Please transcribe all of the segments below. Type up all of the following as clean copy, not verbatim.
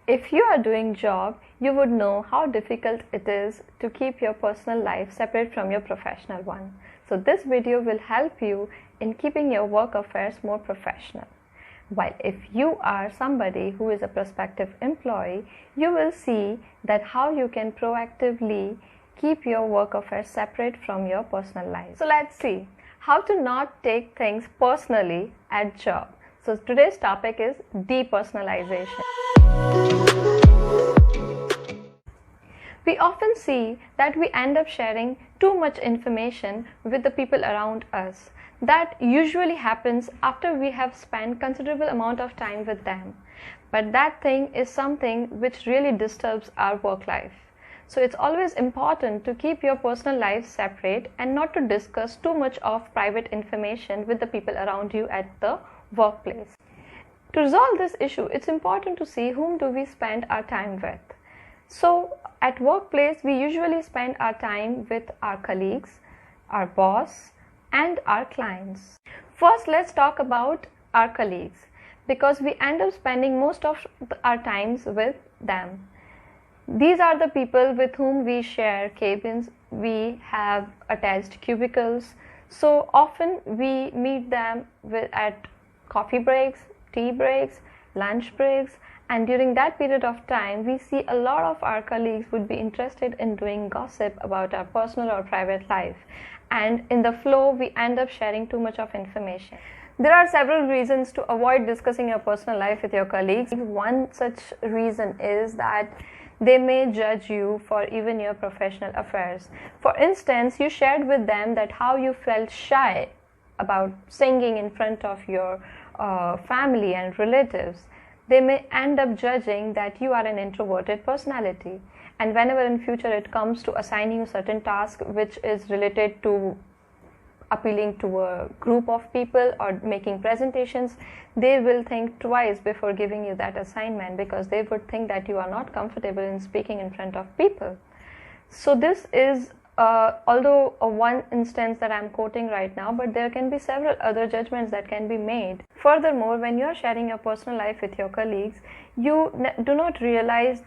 If you are doing job, you would know how difficult it is to keep your personal life separate from your professional one. So this video will help you in keeping your work affairs more professional. While if you are somebody who is a prospective employee, you will see that how you can proactively keep your work affairs separate from your personal life. So let's see how to not take things personally at job. So today's topic is depersonalization. We often see that we end up sharing too much information with the people around us. That usually happens after we have spent considerable amount of time with them. But that thing is something which really disturbs our work life. So it's always important to keep your personal life separate and not to discuss too much of private information with the people around you at the workplace. To resolve this issue, it's important to see whom do we spend our time with. So at workplace, we usually spend our time with our colleagues, our boss, and our clients. First, let's talk about our colleagues because we end up spending most of our times with them. These are the people with whom we share cabins, we have attached cubicles. So often we meet them at coffee breaks, tea breaks, lunch breaks, and during that period of time we see a lot of our colleagues would be interested in doing gossip about our personal or private life, and in the flow we end up sharing too much of information. There are several reasons to avoid discussing your personal life with your colleagues. One such reason is that they may judge you for even your professional affairs. For instance, you shared with them that how you felt shy about singing in front of your family and relatives. They may end up judging that you are an introverted personality, and whenever in future it comes to assigning you certain task which is related to appealing to a group of people or making presentations, they will think twice before giving you that assignment because they would think that you are not comfortable in speaking in front of people. So this is although one instance that I'm quoting right now, but there can be several other judgments that can be made. Furthermore, when you are sharing your personal life with your colleagues, you do not realize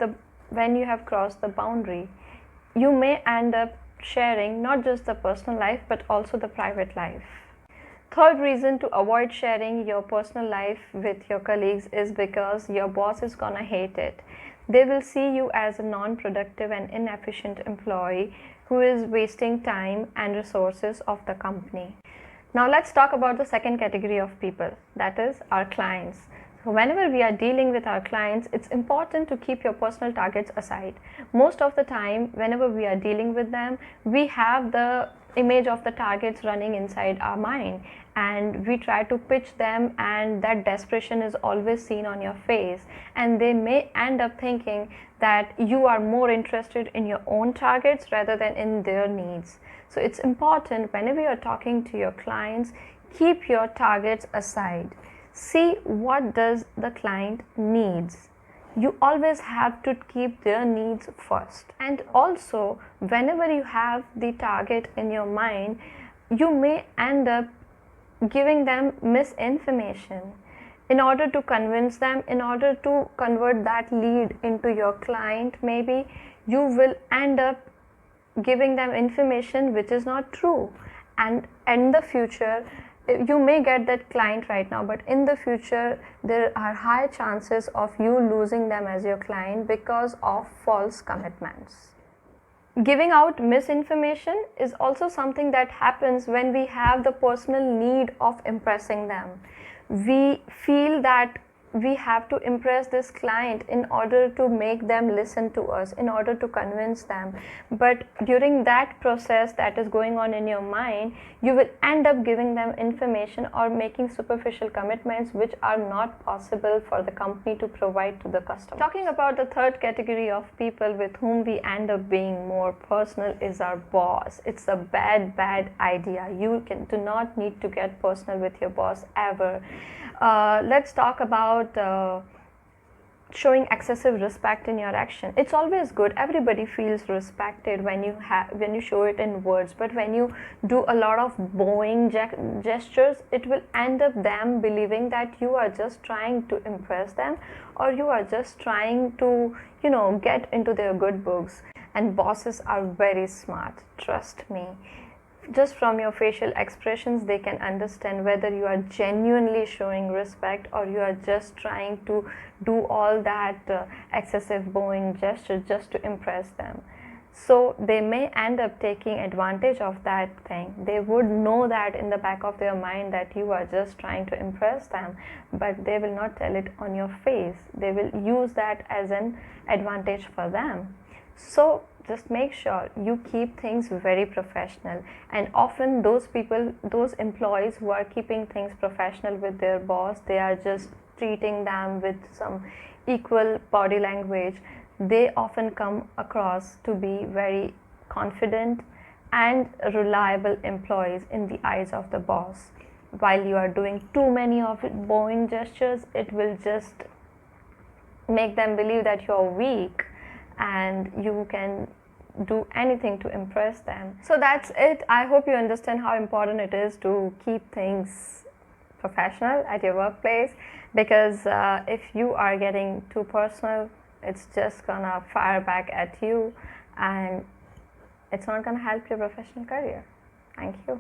when you have crossed the boundary. You may end up sharing not just the personal life but also the private life. Third reason to avoid sharing your personal life with your colleagues is because your boss is gonna hate it. They will see you as a non-productive and inefficient employee who is wasting time and resources of the company. Now let's talk about the second category of people, that is our clients. So whenever we are dealing with our clients, it's important to keep your personal targets aside. Most of the time, whenever we are dealing with them, we have the image of the targets running inside our mind and we try to pitch them, and that desperation is always seen on your face, and they may end up thinking that you are more interested in your own targets rather than in their needs. So it's important whenever you're talking to your clients, keep your targets aside. See what does the client needs. You always have to keep their needs first. And also, whenever you have the target in your mind, you may end up giving them misinformation. In order to convince them, in order to convert that lead into your client, maybe you will end up giving them information which is not true. And in the future, you may get that client right now, but in the future there are high chances of you losing them as your client because of false commitments. Giving out misinformation is also something that happens when we have the personal need of impressing them. We feel that we have to impress this client in order to make them listen to us, in order to convince them. But during that process that is going on in your mind, you will end up giving them information or making superficial commitments which are not possible for the company to provide to the customer. Talking about the third category of people with whom we end up being more personal is our boss. It's a bad idea. You do not need to get personal with your boss ever. Let's talk about showing excessive respect in your action. It's always good. Everybody feels respected when you show it in words, but when you do a lot of bowing gestures, it will end up them believing that you are just trying to impress them, or you are just trying to get into their good books. And bosses are very smart, trust me. Just from your facial expressions, they can understand whether you are genuinely showing respect or you are just trying to do all that excessive bowing gesture just to impress them. So they may end up taking advantage of that thing. They would know that in the back of their mind that you are just trying to impress them, but they will not tell it on your face. They will use that as an advantage for them. So just make sure you keep things very professional. And often those employees who are keeping things professional with their boss, they are just treating them with some equal body language. They often come across to be very confident and reliable employees in the eyes of the boss. While you are doing too many of bowing gestures, it will just make them believe that you are weak and you can do anything to impress them. So that's it. I hope you understand how important it is to keep things professional at your workplace, because if you are getting too personal, it's just gonna fire back at you and it's not gonna help your professional career. Thank you.